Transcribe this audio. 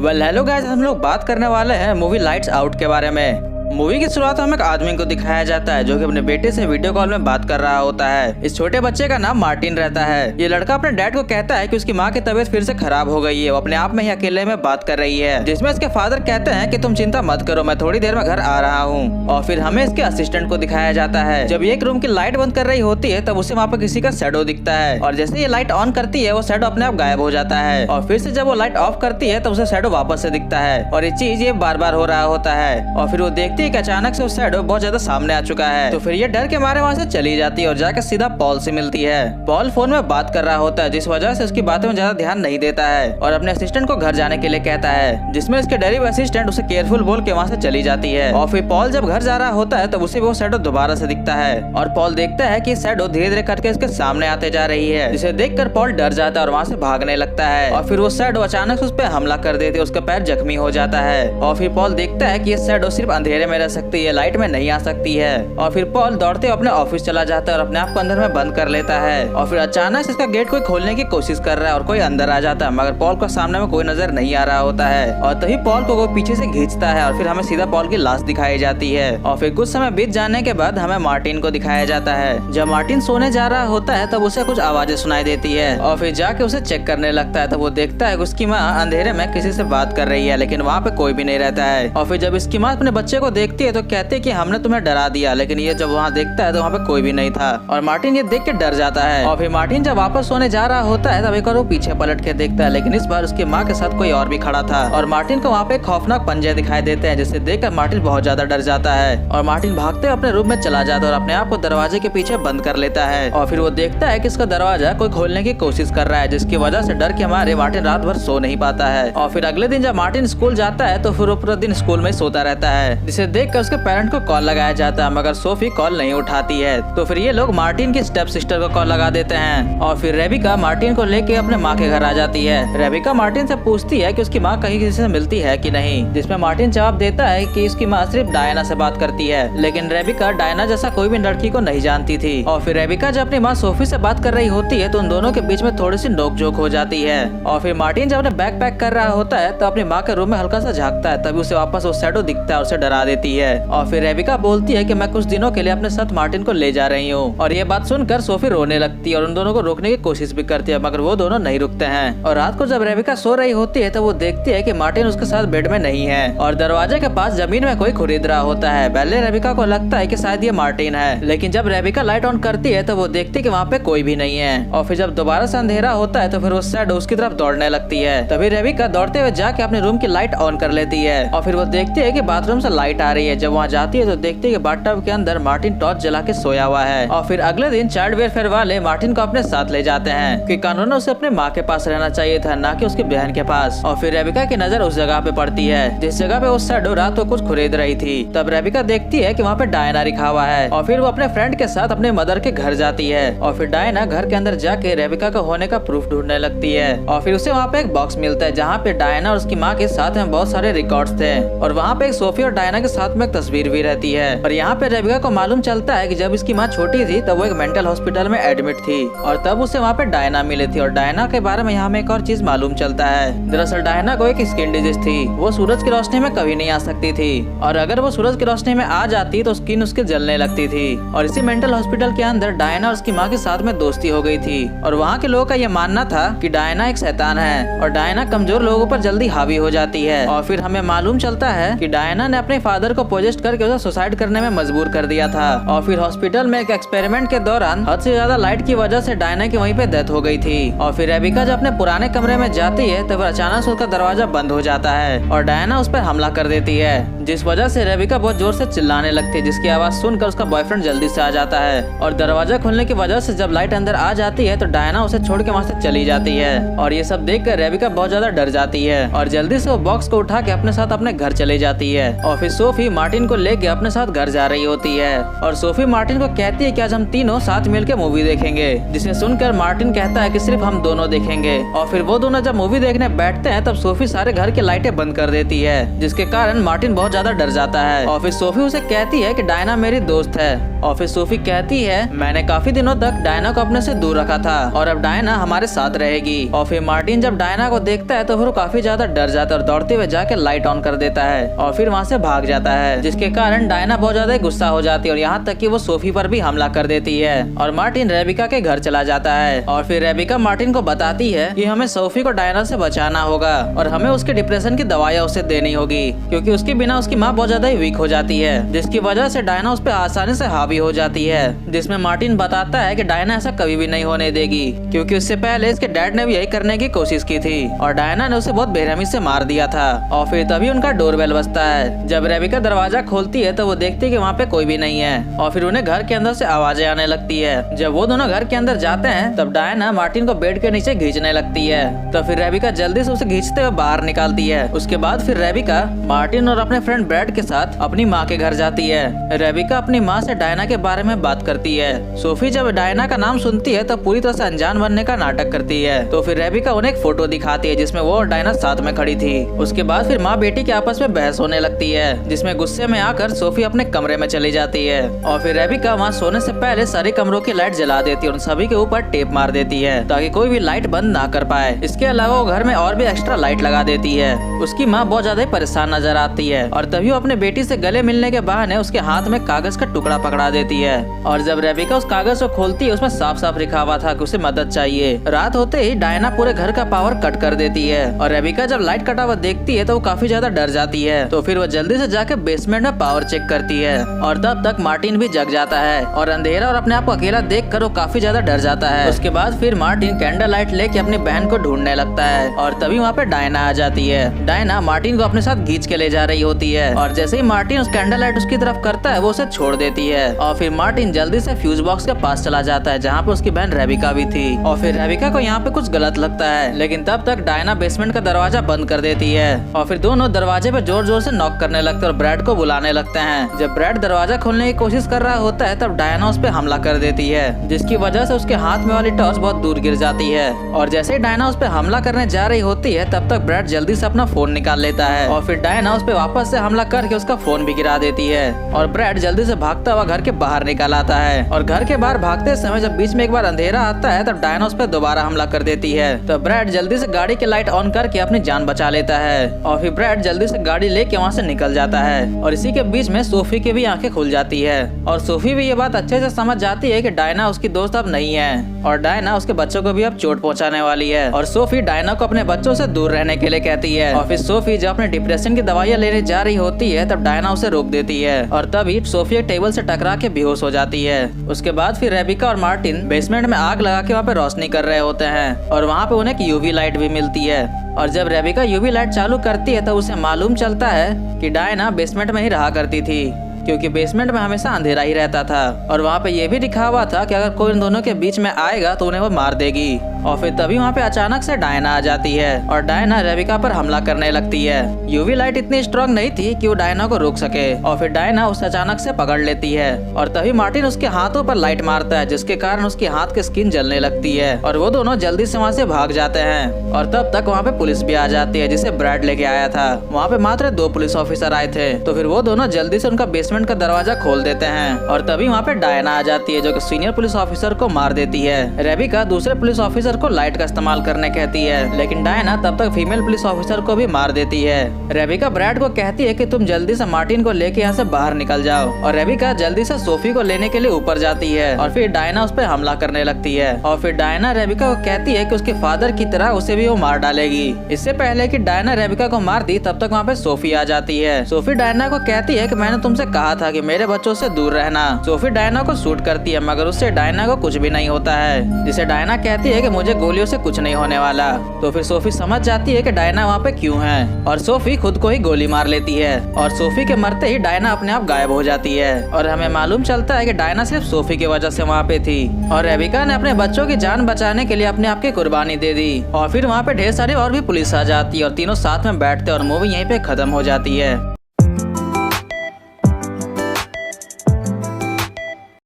Hello guys, हम लोग बात करने वाले हैं मूवी लाइट्स आउट के बारे में। मूवी की शुरुआत में एक आदमी को दिखाया जाता है जो कि अपने बेटे से वीडियो कॉल में बात कर रहा होता है। इस छोटे बच्चे का नाम मार्टिन रहता है। ये लड़का अपने डैड को कहता है कि उसकी माँ की तबीयत फिर से खराब हो गई है, वो अपने आप में ही अकेले में बात कर रही है, जिसमें इसके फादर कहते हैं कि तुम चिंता मत करो, मैं थोड़ी देर में घर आ रहा हूँ। और फिर हमें इसके असिस्टेंट को दिखाया जाता है। जब एक रूम की लाइट बंद कर रही होती है तब उसे वहाँ पर किसी का शैडो दिखता है, और जैसे ये लाइट ऑन करती है वो शैडो अपने आप गायब हो जाता है। और फिर से जब वो लाइट ऑफ करती है तब उसे शैडो वापस से दिखता है, और ये चीज ये बार बार हो रहा होता है। और फिर वो देखती है कि अचानक से शैडो बहुत ज्यादा सामने आ चुका है। तो फिर ये डर के मारे वहाँ से चली जाती है और जाकर सीधा पॉल से मिलती है। पॉल फोन में बात कर रहा होता है, जिस वजह से उसकी बातों में ज्यादा ध्यान नहीं देता है और अपने असिस्टेंट को घर जाने के लिए कहता है, जिसमें इसके डरी हुए असिस्टेंट उसे केयरफुल बोल के वहाँ से चली जाती है। और फिर पॉल जब घर जा रहा होता है तब उसे वो शैडो दोबारा से दिखता है, और पॉल देखता है कि शैडो धीरे धीरे करके इसके सामने आते जा रही है, जिसे देखकर पॉल डर जाता है और वहाँ से भागने लगता है। और फिर वो शैडो अचानक से उस पर हमला कर देती है, उसका पैर जख्मी हो जाता है। और फिर पॉल देखता है कि ये शैडो सिर्फ अंधेरे में रह सकती है, लाइट में नहीं आ सकती है। और फिर पॉल दौड़ते अपने ऑफिस चला जाता है और अपने आप को अंदर में बंद कर लेता है। और फिर अचानक इसका गेट कोई खोलने की कोशिश कर रहा है और कोई अंदर आ जाता है, मगर पॉल को सामने में कोई नजर नहीं आ रहा होता है। और तभी पॉल को कोई पीछे से खींचता है और फिर हमें सीधा पॉल की लाश दिखाई जाती है। और फिर कुछ समय बीत जाने के बाद हमें मार्टिन को दिखाया जाता है। जब मार्टिन सोने जा रहा होता है तब उसे कुछ आवाजें सुनाई देती है, और फिर जाके उसे चेक करने लगता है। तब वो देखता है कि उसकी माँ अंधेरे में किसी से बात कर रही है, लेकिन वहाँ पे कोई भी नहीं रहता है। और फिर जब इसकी माँ अपने बच्चे को देखती है तो कहती है कि हमने तुम्हें डरा दिया, लेकिन ये जब वहाँ देखता है तो वहाँ पे कोई भी नहीं था, और मार्टिन ये देख के डर जाता है। और फिर मार्टिन जब वापस सोने जा रहा होता है तब एक बार वो पीछे पलट के देखता है, लेकिन इस बार उसकी माँ के साथ कोई और भी खड़ा था, और मार्टिन को वहाँ पे खौफनाक पंजे दिखाई देते हैं, जिसे देखकर मार्टिन बहुत ज्यादा डर जाता है। और मार्टिन भागते अपने रूम में चला जाता है और अपने आप को दरवाजे के पीछे बंद कर लेता है। और फिर वो देखता है कि इसका दरवाजा कोई खोलने की कोशिश कर रहा है, जिसकी वजह से डर के मारे मार्टिन रात भर सो नहीं पाता है। और फिर अगले दिन जब मार्टिन स्कूल जाता है तो फिर वो पूरा दिन स्कूल में सोता रहता है, जिसे देखकर उसके पेरेंट को कॉल लगाया जाता है, मगर सोफी कॉल नहीं उठाती है। तो फिर ये लोग मार्टिन की स्टेप सिस्टर को कॉल लगा देते हैं, और फिर रेबिका मार्टिन को लेके अपने माँ के घर आ जाती है। रेबिका मार्टिन से पूछती है कि उसकी माँ कहीं किसी से मिलती है कि नहीं, जिसमें मार्टिन जवाब देता है कि उसकी माँ सिर्फ डायना से बात करती है, लेकिन रेबिका डायना जैसा कोई भी लड़की को नहीं जानती थी। और फिर रेबिका जब अपनी माँ सोफी से बात कर रही होती है तो उन दोनों के बीच में थोड़ी सी नोकझोंक हो जाती है। और फिर मार्टिन जब अपने बैग पैक कर रहा होता है तो अपनी माँ के रूम में हल्का सा झांकता है, तभी उसे वापस वो शैडो दिखता है और उसे डरा देती है। और फिर रेबिका बोलती है कि मैं कुछ दिनों के लिए अपने साथ मार्टिन को ले जा रही हूँ। और ये बात सुनकर सोफी रोने लगती है और उन दोनों को रोकने की कोशिश भी करती है, मगर वो दोनों नहीं रुकते हैं। और रात को जब रेबिका सो रही होती है तो वो देखती है कि मार्टिन उसके साथ बेड में नहीं है, और दरवाजे के पास जमीन में कोई खुरीद रहा होता है। पहले रेबिका को लगता है कि शायद ये मार्टिन है, लेकिन जब रेबिका लाइट ऑन करती है तो वो देखती है कि वहाँ पे कोई भी नहीं है। और फिर जब दोबारा से अंधेरा होता है तो फिर वो शैडो उसकी तरफ दौड़ने लगती है। तभी रेबिका दौड़ते हुए जाके अपने रूम की लाइट ऑन कर लेती है, और फिर वो देखती है कि बाथरूम से लाइट आ रही है। जब वहाँ जाती है तो देखती है कि बाथटब के अंदर मार्टिन टॉर्च जला के सोया हुआ है। और फिर अगले दिन चाइल्ड वेलफेयर वाले मार्टिन को अपने साथ ले जाते हैं कि कानूनन उसे अपने माँ के पास रहना चाहिए था, ना कि उसकी बहन के पास। और फिर रेबिका की नजर उस जगह पे पड़ती है जिस जगह पे उस शैडो रात को कुछ खरीद रही थी। तब रेबिका देखती है कि वहाँ पे डायना लिखा हुआ है, और फिर वो अपने फ्रेंड के साथ अपने मदर के घर जाती है। और फिर डायना घर के अंदर जाके रेबिका का होने का प्रूफ ढूंढने लगती है, और फिर उसे वहाँ पे एक बॉक्स मिलता है जहाँ पे डायना और उसकी माँ के साथ में बहुत सारे रिकॉर्ड्स थे, और वहाँ पे एक सोफी और डायना के साथ में एक तस्वीर भी रहती है। और यहाँ पे रेबिका को मालूम चलता है कि जब इसकी माँ छोटी थी तब वो एक मेंटल हॉस्पिटल में एडमिट थी, और तब उसे वहाँ पे डायना मिली थी। और डायना के बारे में यहाँ में एक और चीज मालूम चलता है। दरअसल डायना को एक स्किन डिजीज थी, वो सूरज की रोशनी में कभी नहीं आ सकती थी, और अगर वो सूरज की रोशनी में आ जाती तो स्किन उसके जलने लगती थी। और इसी मेंटल हॉस्पिटल के अंदर डायना और उसकी माँ के साथ में दोस्ती हो गई थी, और वहाँ के लोगों का ये मानना था कि डायना एक शैतान है और डायना कमजोर लोगों पर जल्दी हावी हो जाती है। और फिर हमें मालूम चलता है कि डायना ने अपने फादर को पोजेस्ट करके उसे सुसाइड करने में मजबूर कर दिया था। और फिर हॉस्पिटल में एक एक्सपेरिमेंट के दौरान हद से ज्यादा लाइट की वजह से डायना की वहीं पे डेथ हो गई थी। और फिर रेबिका जब अपने पुराने कमरे में जाती है तब अचानक से उसका दरवाजा बंद हो जाता है और डायना उस पर हमला कर देती है, जिस वजह से रेबिका बहुत जोर से चिल्लाने लगती है, जिसकी आवाज सुनकर उसका बॉयफ्रेंड जल्दी से आ जाता है। और दरवाजा खोलने की वजह से जब लाइट अंदर आ जाती है तो डायना उसे छोड़ के वहाँ से चली जाती है। और ये सब देख कर रेबिका बहुत ज्यादा डर जाती है और जल्दी से वो बॉक्स को उठा के अपने साथ अपने घर चली जाती है। और फिर सोफी मार्टिन को लेके अपने साथ घर जा रही होती है और सोफी मार्टिन को कहती है कि आज हम तीनों साथ मिलकर मूवी देखेंगे, जिसे सुनकर मार्टिन कहता है कि सिर्फ हम दोनों देखेंगे। और फिर वो दोनों जब मूवी देखने बैठते हैं तब सोफी सारे घर की लाइटें बंद कर देती है, जिसके कारण मार्टिन बहुत ज्यादा डर जाता है। और फिर सोफी उसे कहती है कि डायना मेरी दोस्त है। और फिर सोफी कहती है मैंने काफी दिनों तक डायना को अपने से दूर रखा था और अब डायना हमारे साथ रहेगी। और फिर मार्टिन जब डायना को देखता है तो फिर वो काफी ज्यादा डर जाता है और दौड़ते हुए जाके लाइट ऑन कर देता है और फिर वहाँ से भाग जाता है, जिसके कारण डायना बहुत ज्यादा गुस्सा हो जाती है और यहाँ तक कि वो सोफी पर भी हमला कर देती है। और मार्टिन रेबिका के घर चला जाता है और फिर रेबिका मार्टिन को बताती है कि हमें सोफी को डायना से बचाना होगा और हमें उसके डिप्रेशन की दवाइयाँ उसे देनी होगी, क्योंकि उसके बिना उसकी माँ बहुत ज्यादा वीक हो जाती है, जिसकी वजह से डायना उस पर आसानी से हावी हो जाती है। जिसमें मार्टिन बताता है कि डायना ऐसा कभी भी नहीं होने देगी, क्योंकि उससे पहले इसके डैड ने भी यही करने की कोशिश की थी और डायना ने उसे बहुत बेरहमी से मार दिया था। और फिर तभी उनका डोरबेल बजता है। जब रेबिका दरवाजा खोलती है तो वो देखती है कि वहाँ पे कोई भी नहीं है और फिर उन्हें घर के अंदर से आवाजें आने लगती है। जब वो दोनों घर के अंदर जाते हैं तब डायना मार्टिन को बेड के नीचे खींचने लगती है, तो फिर रेबिका जल्दी से उसे खींचते हुए बाहर निकालती है। उसके बाद फिर रेबिका मार्टिन और अपने फ्रेंड ब्रैड के साथ अपनी माँ के घर जाती है। रेबिका अपनी माँ से डायना के बारे में बात करती है। सोफी जब डायना का नाम सुनती है तब पूरी तरह से अनजान बनने का नाटक करती है, तो फिर रेबिका उन्हें एक फोटो दिखाती है जिसमें वो और डायना साथ में खड़ी थी। उसके बाद फिर माँ बेटी के आपस में बहस होने लगती है, जिसमें गुस्से में आकर सोफी अपने कमरे में चली जाती है और फिर रेबिका वहाँ सोने से पहले सारे कमरों की लाइट जला देती है और सभी के ऊपर टेप मार देती है ताकि कोई भी लाइट बंद ना कर पाए। इसके अलावा वो घर में और भी एक्स्ट्रा लाइट लगा देती है। उसकी माँ बहुत ज्यादा परेशान नजर आती है और तभी वो अपने बेटी से गले मिलने के बहाने उसके हाथ में कागज का टुकड़ा पकड़ा देती है। और जब रेबिका उस कागज को खोलती है उसमें साफ साफ लिखा हुआ था कि उसे मदद चाहिए। रात होते ही डायना पूरे घर का पावर कट कर देती है और रेबिका जब लाइट कटा हुआ देखती है तो वो काफी ज्यादा डर जाती है, तो फिर वो जल्दी से जाके बेसमेंट में पावर चेक करती है। और तब तक मार्टिन भी जग जाता है और अंधेरा और अपने आप को अकेला देखकर वो काफी ज्यादा डर जाता है। उसके बाद फिर मार्टिन कैंडल लाइट लेके अपनी बहन को ढूंढने लगता है और तभी वहाँ पे डायना आ जाती है। डायना मार्टिन को अपने साथ खींच के ले जा रही होती है और जैसे ही मार्टिन उस कैंडल लाइट उसकी तरफ करता है वो उसे छोड़ देती है और फिर मार्टिन जल्दी से फ्यूज बॉक्स के पास चला जाता है जहाँ पे उसकी बहन रेबिका भी थी। और फिर रेबिका को यहाँ पे कुछ गलत लगता है, लेकिन तब तक डायना बेसमेंट का दरवाजा बंद कर देती है और फिर दोनों दरवाजे पे जोर जोर से नॉक करने लगते हैं और ब्रैड को बुलाने लगते हैं। जब ब्रैड दरवाजा खोलने की कोशिश कर रहा होता है तब डायना उस पर हमला कर देती है, जिसकी वजह से उसके हाथ में वाली टॉर्च बहुत दूर गिर जाती है। और जैसे ही डायना उस पर हमला करने जा रही होती है तब तक ब्रैड जल्दी से अपना फोन निकाल लेता है और फिर डायना उस पर वापस से हमला करके उसका फोन भी गिरा देती है और ब्रैड जल्दी से भागता हुआ घर के बाहर निकल आता है। और घर के बाहर भागते समय जब बीच में एक बार अंधेरा आता है तब डायना उस पर दोबारा हमला कर देती है, तो ब्रैड जल्दी से गाड़ी की लाइट ऑन करके अपनी जान बचा लेता है और फिर ब्रैड जल्दी से गाड़ी लेके वहाँ से निकल जाता है। और इसी के बीच में सोफी की भी आंखें खुल जाती है और सोफी भी ये बात अच्छे से समझ जाती है कि डायना उसकी दोस्त अब नहीं है और डायना उसके बच्चों को भी अब चोट पहुंचाने वाली है। और सोफी डायना को अपने बच्चों से दूर रहने के लिए कहती है और फिर सोफी जब अपने डिप्रेशन की दवाइयाँ लेने जा रही होती है तब डायना उसे रोक देती है और तभी सोफी एक टेबल से टकरा के बेहोश हो जाती है। उसके बाद फिर रेबिका और मार्टिन बेसमेंट में आग लगा के वहाँ पे रोशनी कर रहे होते हैं और वहाँ पे उन्हें यूवी लाइट भी मिलती है। और जब रेबिका यूवी लाइट चालू करती है तो उसे मालूम चलता है कि डायना बेसमेंट में ही रहा करती थी, क्योंकि बेसमेंट में हमेशा अंधेरा ही रहता था और वहाँ पे ये भी लिखा हुआ था कि अगर कोई इन दोनों के बीच में आएगा तो उन्हें वो मार देगी। और फिर तभी वहाँ पे अचानक से डायना आ जाती है और डायना रेबिका पर हमला करने लगती है। यूवी लाइट इतनी स्ट्रॉन्ग नहीं थी कि वो डायना को रोक सके और फिर डायना उसे अचानक से पकड़ लेती है और तभी मार्टिन उसके हाथों पर लाइट मारता है, जिसके कारण उसके हाथ की स्किन जलने लगती है और वो दोनों जल्दी से वहाँ से भाग जाते हैं। और तब तक वहाँ पे पुलिस भी आ जाती है जिसे ब्रैड लेके आया था। वहाँ पे मात्र 2 पुलिस ऑफिसर आए थे, तो फिर वो दोनों जल्दी से उनका बेसमेंट का दरवाजा खोल देते हैं और तभी वहाँ पे डायना आ जाती है जो कि सीनियर पुलिस ऑफिसर को मार देती है। रेबिका दूसरे पुलिस ऑफिसर को लाइट का इस्तेमाल करने कहती है, लेकिन डायना तब तक फीमेल पुलिस ऑफिसर को भी मार देती है। रेबिका ब्रैड को कहती है कि तुम जल्दी से मार्टिन को लेके यहाँ से बाहर निकल जाओ और रेबिका जल्दी से सोफी को लेने के लिए ऊपर जाती है और फिर डायना उस पर हमला करने लगती है और फिर डायना रेबिका को कहती है कि उसके फादर की तरह उसे भी वो मार डालेगी। इससे पहले कि डायना रेबिका को मार दी तब तक वहाँ पे सोफी आ जाती है। सोफी डायना को कहती है कि मैंने तुमसे कहा था कि मेरे बच्चों से दूर रहना। सोफी डायना को शूट करती है मगर उससे डायना को कुछ भी नहीं होता है, जिसे डायना कहती है कि मुझे गोलियों से कुछ नहीं होने वाला। तो फिर सोफी समझ जाती है कि डायना वहाँ पे क्यों है और सोफी खुद को ही गोली मार लेती है और सोफी के मरते ही डायना अपने आप गायब हो जाती है और हमें मालूम चलता है कि डायना सिर्फ सोफी की वजह से वहाँ पे थी और रेबिका ने अपने बच्चों की जान बचाने के लिए अपने आप की कुर्बानी दे दी। और फिर वहाँ पे ढेर सारी और भी पुलिस आ जाती है और तीनों साथ में बैठते और मूवी यहीं पे खत्म हो जाती है।